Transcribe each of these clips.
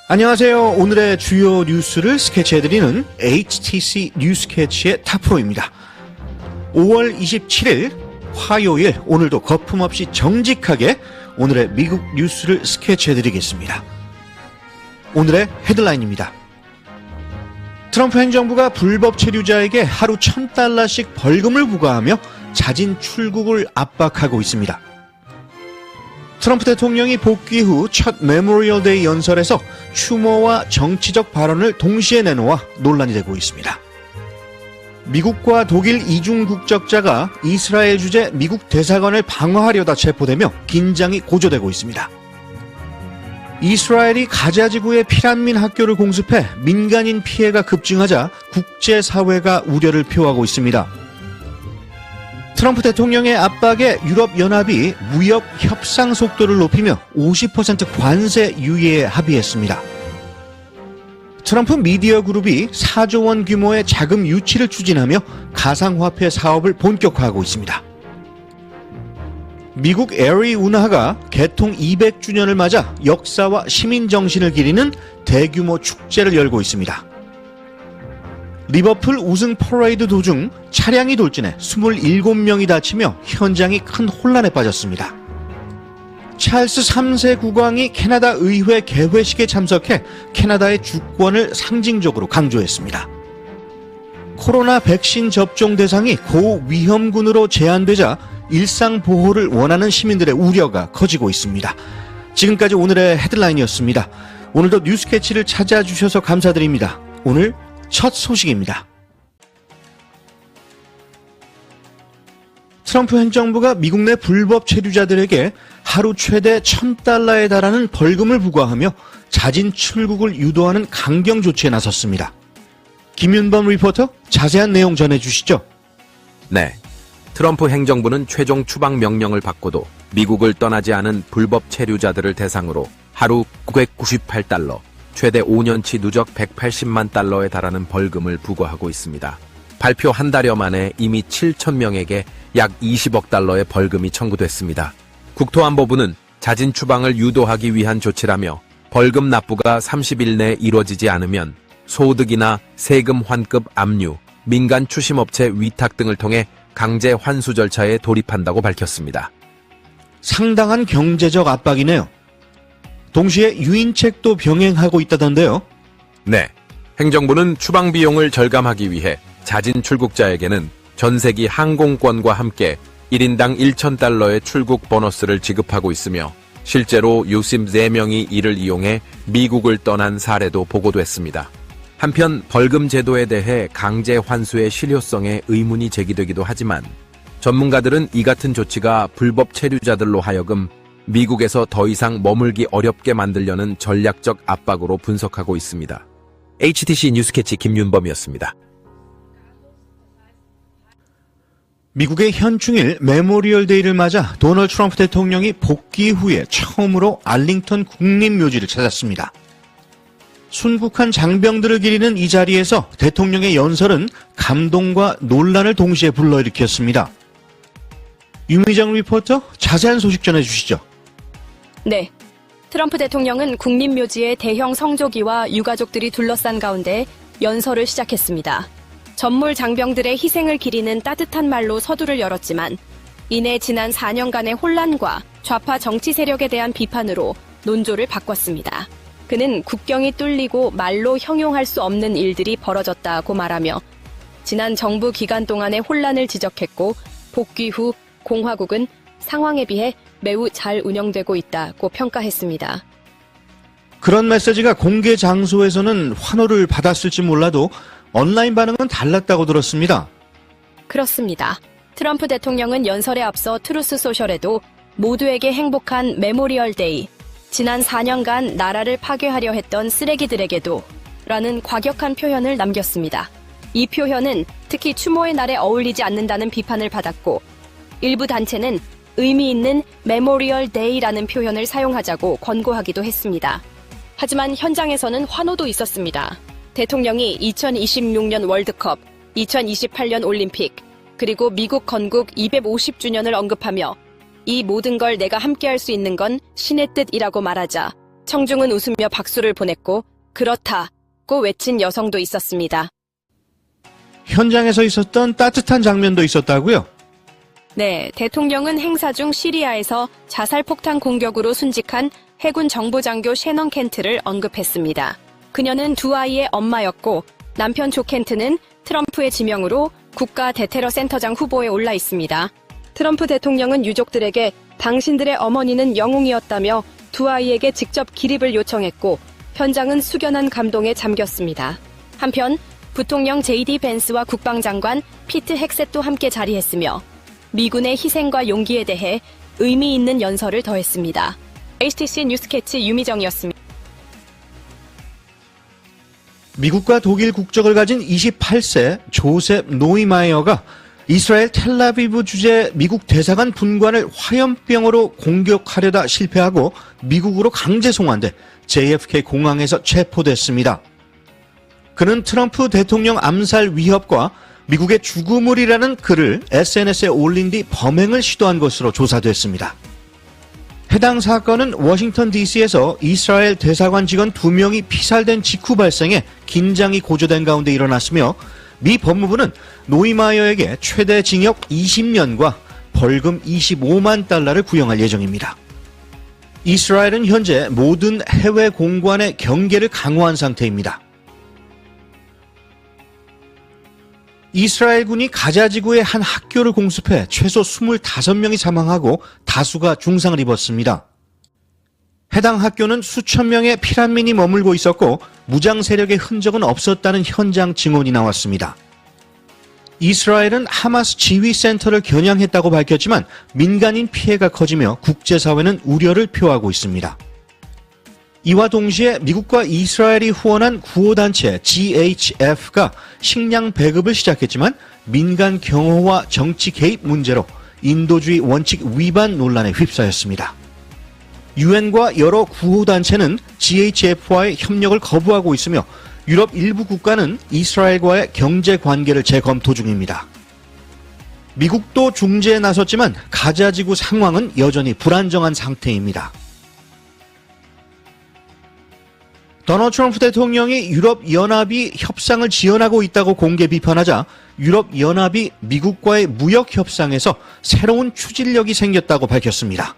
안녕하세요. 오늘의 주요 뉴스를 스케치해드리는 HTC 뉴스캐치의 탑4입니다. 5월 27일 화요일, 오늘도 거품없이 정직하게 오늘의 미국 뉴스를 스케치해드리겠습니다. 오늘의 헤드라인입니다. 트럼프 행정부가 불법 체류자에게 하루 $1,000씩 벌금을 부과하며 자진 출국을 압박하고 있습니다. 트럼프 대통령이 복귀 후 첫 메모리얼 데이 연설에서 추모와 정치적 발언을 동시에 내놓아 논란이 되고 있습니다. 미국과 독일 이중 국적자가 이스라엘 주재 미국 대사관을 방어하려다 체포되며 긴장이 고조되고 있습니다. 이스라엘이 가자 지구의 피란민 학교를 공습해 민간인 피해가 급증하자 국제사회가 우려를 표하고 있습니다. 트럼프 대통령의 압박에 유럽연합이 무역 협상 속도를 높이며 50% 관세 유예에 합의했습니다. 트럼프 미디어 그룹이 4조 원 규모의 자금 유치를 추진하며 가상화폐 사업을 본격화하고 있습니다. 미국 애리우나하가 개통 200주년을 맞아 역사와 시민정신을 기리는 대규모 축제를 열고 있습니다. 리버풀 우승 퍼레이드 도중 차량이 돌진해 27명이 다치며 현장이 큰 혼란에 빠졌습니다. 찰스 3세 국왕이 캐나다 의회 개회식에 참석해 캐나다의 주권을 상징적으로 강조했습니다. 코로나 백신 접종 대상이 고위험군으로 제한되자 일상 보호를 원하는 시민들의 우려가 커지고 있습니다. 지금까지 오늘의 헤드라인이었습니다. 오늘도 뉴스캐치를 찾아주셔서 감사드립니다. 오늘 첫 소식입니다. 트럼프 행정부가 미국 내 불법 체류자들에게 하루 최대 $1,000에 달하는 벌금을 부과하며 자진 출국을 유도하는 강경 조치에 나섰습니다. 김윤범 리포터, 자세한 내용 전해주시죠. 네. 트럼프 행정부는 최종 추방 명령을 받고도 미국을 떠나지 않은 불법 체류자들을 대상으로 하루 $998, 최대 5년치 누적 $180만 에 달하는 벌금을 부과하고 있습니다. 발표 한 달여 만에 이미 7,000명에게 약 $20억 의 벌금이 청구됐습니다. 국토안보부는 자진 추방을 유도하기 위한 조치라며 벌금 납부가 30일 내에 이루어지지 않으면 소득이나 세금 환급 압류, 민간 추심업체 위탁 등을 통해 강제 환수 절차에 돌입한다고 밝혔습니다. 상당한 경제적 압박이네요. 동시에 유인책도 병행하고 있다던데요. 네. 행정부는 추방 비용을 절감하기 위해 자진 출국자에게는 전세기 항공권과 함께 1인당 $1,000의 출국 보너스를 지급하고 있으며 실제로 유심 4명이 이를 이용해 미국을 떠난 사례도 보고됐습니다. 한편 벌금 제도에 대해 강제 환수의 실효성에 의문이 제기되기도 하지만 전문가들은 이 같은 조치가 불법 체류자들로 하여금 미국에서 더 이상 머물기 어렵게 만들려는 전략적 압박으로 분석하고 있습니다. HTC 뉴스캐치 김윤범이었습니다. 미국의 현충일 메모리얼 데이를 맞아 도널드 트럼프 대통령이 복귀 후에 처음으로 알링턴 국립묘지를 찾았습니다. 순국한 장병들을 기리는 이 자리에서 대통령의 연설은 감동과 논란을 동시에 불러일으켰습니다. 유미정 리포터, 자세한 소식 전해주시죠. 네. 트럼프 대통령은 국립묘지의 대형 성조기와 유가족들이 둘러싼 가운데 연설을 시작했습니다. 전물 장병들의 희생을 기리는 따뜻한 말로 서두를 열었지만 이내 지난 4년간의 혼란과 좌파 정치 세력에 대한 비판으로 논조를 바꿨습니다. 그는 국경이 뚫리고 말로 형용할 수 없는 일들이 벌어졌다고 말하며 지난 정부 기간 동안의 혼란을 지적했고 복귀 후 공화국은 상황에 비해 매우 잘 운영되고 있다고 평가했습니다. 그런 메시지가 공개 장소에서는 환호를 받았을지 몰라도 온라인 반응은 달랐다고 들었습니다. 그렇습니다. 트럼프 대통령은 연설에 앞서 트루스 소셜에도 모두에게 행복한 메모리얼 데이, 지난 4년간 나라를 파괴하려 했던 쓰레기들에게도 라는 과격한 표현을 남겼습니다. 이 표현은 특히 추모의 날에 어울리지 않는다는 비판을 받았고 일부 단체는 의미 있는 메모리얼 데이라는 표현을 사용하자고 권고하기도 했습니다. 하지만 현장에서는 환호도 있었습니다. 대통령이 2026년 월드컵, 2028년 올림픽, 그리고 미국 건국 250주년을 언급하며 이 모든 걸 내가 함께할 수 있는 건 신의 뜻이라고 말하자 청중은 웃으며 박수를 보냈고 그렇다고 외친 여성도 있었습니다. 현장에서 있었던 따뜻한 장면도 있었다고요? 네, 대통령은 행사 중 시리아에서 자살 폭탄 공격으로 순직한 해군 정보장교 셰넌 켄트를 언급했습니다. 그녀는 두 아이의 엄마였고 남편 조 켄트는 트럼프의 지명으로 국가 대테러 센터장 후보에 올라 있습니다. 트럼프 대통령은 유족들에게 당신들의 어머니는 영웅이었다며 두 아이에게 직접 기립을 요청했고 현장은 숙연한 감동에 잠겼습니다. 한편 부통령 JD 벤스와 국방장관 피트 헥셋도 함께 자리했으며 미군의 희생과 용기에 대해 의미 있는 연설을 더했습니다. HTC 뉴스캐치 유미정이었습니다. 미국과 독일 국적을 가진 28세 조셉 노이마이어가 이스라엘 텔라비브 주재 미국 대사관 분관을 화염병으로 공격하려다 실패하고 미국으로 강제 송환돼 JFK 공항에서 체포됐습니다. 그는 트럼프 대통령 암살 위협과 미국의 죽음을이라는 글을 SNS에 올린 뒤 범행을 시도한 것으로 조사됐습니다. 해당 사건은 워싱턴 DC에서 이스라엘 대사관 직원 2명이 피살된 직후 발생해 긴장이 고조된 가운데 일어났으며 미 법무부는 노이마이어에게 최대 징역 20년과 벌금 25만 달러를 구형할 예정입니다. 이스라엘은 현재 모든 해외 공관의 경계를 강화한 상태입니다. 이스라엘군이 가자지구의 한 학교를 공습해 최소 25명이 사망하고 다수가 중상을 입었습니다. 해당 학교는 수천 명의 피난민이 머물고 있었고 무장 세력의 흔적은 없었다는 현장 증언이 나왔습니다. 이스라엘은 하마스 지휘센터를 겨냥했다고 밝혔지만 민간인 피해가 커지며 국제사회는 우려를 표하고 있습니다. 이와 동시에 미국과 이스라엘이 후원한 구호단체 GHF가 식량 배급을 시작했지만 민간 경호와 정치 개입 문제로 인도주의 원칙 위반 논란에 휩싸였습니다. 유엔과 여러 구호단체는 GHF와의 협력을 거부하고 있으며 유럽 일부 국가는 이스라엘과의 경제 관계를 재검토 중입니다. 미국도 중재에 나섰지만 가자지구 상황은 여전히 불안정한 상태입니다. 도널드 트럼프 대통령이 유럽연합이 협상을 지연하고 있다고 공개 비판하자 유럽연합이 미국과의 무역협상에서 새로운 추진력이 생겼다고 밝혔습니다.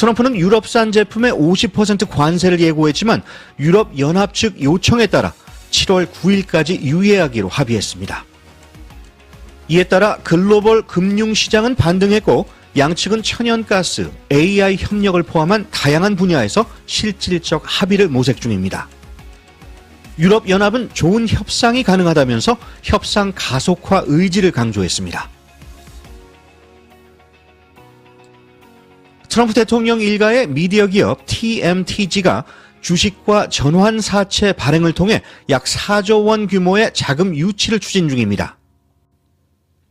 트럼프는 유럽산 제품에 50% 관세를 예고했지만 유럽연합 측 요청에 따라 7월 9일까지 유예하기로 합의했습니다. 이에 따라 글로벌 금융시장은 반등했고 양측은 천연가스, AI 협력을 포함한 다양한 분야에서 실질적 합의를 모색 중입니다. 유럽연합은 좋은 협상이 가능하다면서 협상 가속화 의지를 강조했습니다. 트럼프 대통령 일가의 미디어 기업 TMTG가 주식과 전환 사채 발행을 통해 약 4조 원 규모의 자금 유치를 추진 중입니다.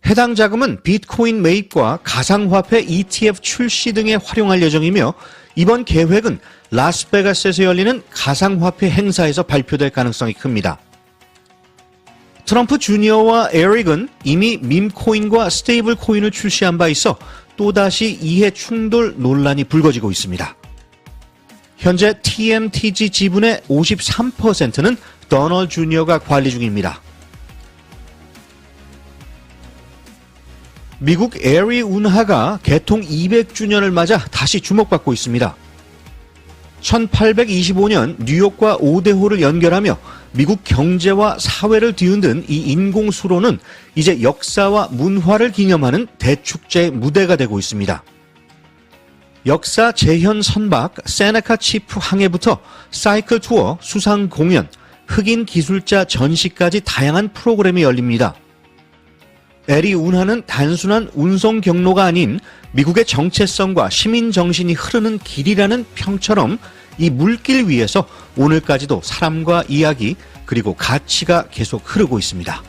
해당 자금은 비트코인 매입과 가상화폐 ETF 출시 등에 활용할 예정이며 이번 계획은 라스베가스에서 열리는 가상화폐 행사에서 발표될 가능성이 큽니다. 트럼프 주니어와 에릭은 이미 밈코인과 스테이블 코인을 출시한 바 있어 또다시 이해 충돌 논란이 불거지고 있습니다. 현재 TMTG 지분의 53%는 도널드 주니어가 관리 중입니다. 미국 에리 운하가 개통 200주년을 맞아 다시 주목받고 있습니다. 1825년 뉴욕과 오데호를 연결하며 미국 경제와 사회를 뒤흔든 이 인공수로는 이제 역사와 문화를 기념하는 대축제의 무대가 되고 있습니다. 역사 재현 선박 세네카 치프 항해부터 사이클 투어, 수상 공연, 흑인 기술자 전시까지 다양한 프로그램이 열립니다. 에리 운하는 단순한 운송 경로가 아닌 미국의 정체성과 시민 정신이 흐르는 길이라는 평처럼 이 물길 위에서 오늘까지도 사람과 이야기 그리고 가치가 계속 흐르고 있습니다.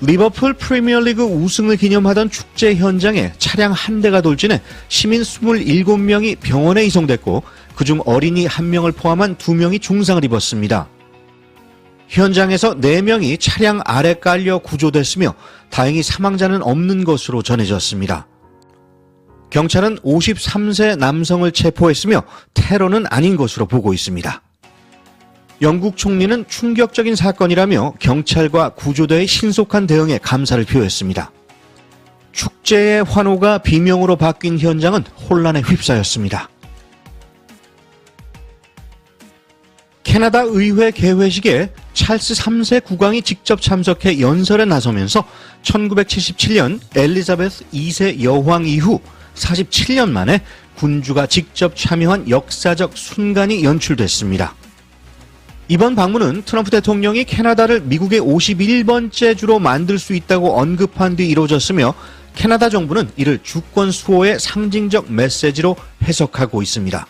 리버풀 프리미어리그 우승을 기념하던 축제 현장에 차량 한 대가 돌진해 시민 27명이 병원에 이송됐고 그중 어린이 1명을 포함한 2명이 중상을 입었습니다. 현장에서 4명이 차량 아래 깔려 구조됐으며 다행히 사망자는 없는 것으로 전해졌습니다. 경찰은 53세 남성을 체포했으며 테러는 아닌 것으로 보고 있습니다. 영국 총리는 충격적인 사건이라며 경찰과 구조대의 신속한 대응에 감사를 표했습니다. 축제의 환호가 비명으로 바뀐 현장은 혼란에 휩싸였습니다. 캐나다 의회 개회식에 찰스 3세 국왕이 직접 참석해 연설에 나서면서 1977년 엘리자베스 2세 여왕 이후 47년 만에 군주가 직접 참여한 역사적 순간이 연출됐습니다. 이번 방문은 트럼프 대통령이 캐나다를 미국의 51번째 주로 만들 수 있다고 언급한 뒤 이루어졌으며 캐나다 정부는 이를 주권 수호의 상징적 메시지로 해석하고 있습니다.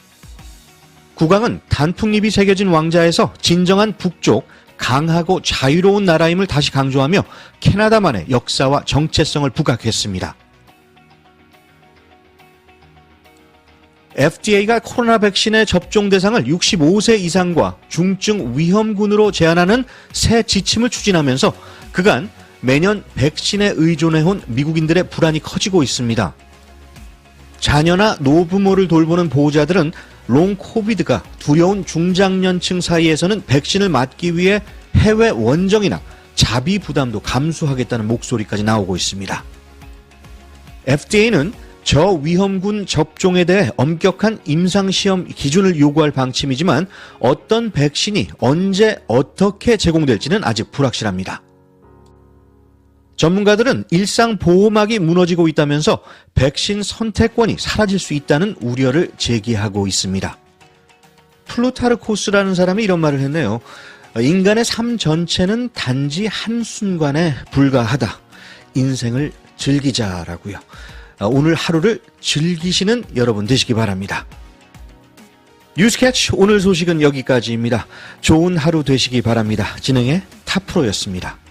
국왕은 단풍잎이 새겨진 왕자에서 진정한 북쪽 강하고 자유로운 나라임을 다시 강조하며 캐나다만의 역사와 정체성을 부각했습니다. FDA가 코로나 백신의 접종 대상을 65세 이상과 중증 위험군으로 제한하는 새 지침을 추진하면서 그간 매년 백신에 의존해온 미국인들의 불안이 커지고 있습니다. 자녀나 노부모를 돌보는 보호자들은 롱 코비드가 두려운 중장년층 사이에서는 백신을 맞기 위해 해외 원정이나 자비 부담도 감수하겠다는 목소리까지 나오고 있습니다. FDA는 저위험군 접종에 대해 엄격한 임상시험 기준을 요구할 방침이지만 어떤 백신이 언제 어떻게 제공될지는 아직 불확실합니다. 전문가들은 일상 보호막이 무너지고 있다면서 백신 선택권이 사라질 수 있다는 우려를 제기하고 있습니다. 플루타르코스라는 사람이 이런 말을 했네요. 인간의 삶 전체는 단지 한순간에 불과하다. 인생을 즐기자라고요. 오늘 하루를 즐기시는 여러분 되시기 바랍니다. 뉴스캐치 오늘 소식은 여기까지입니다. 좋은 하루 되시기 바랍니다. 진행의 타프로였습니다.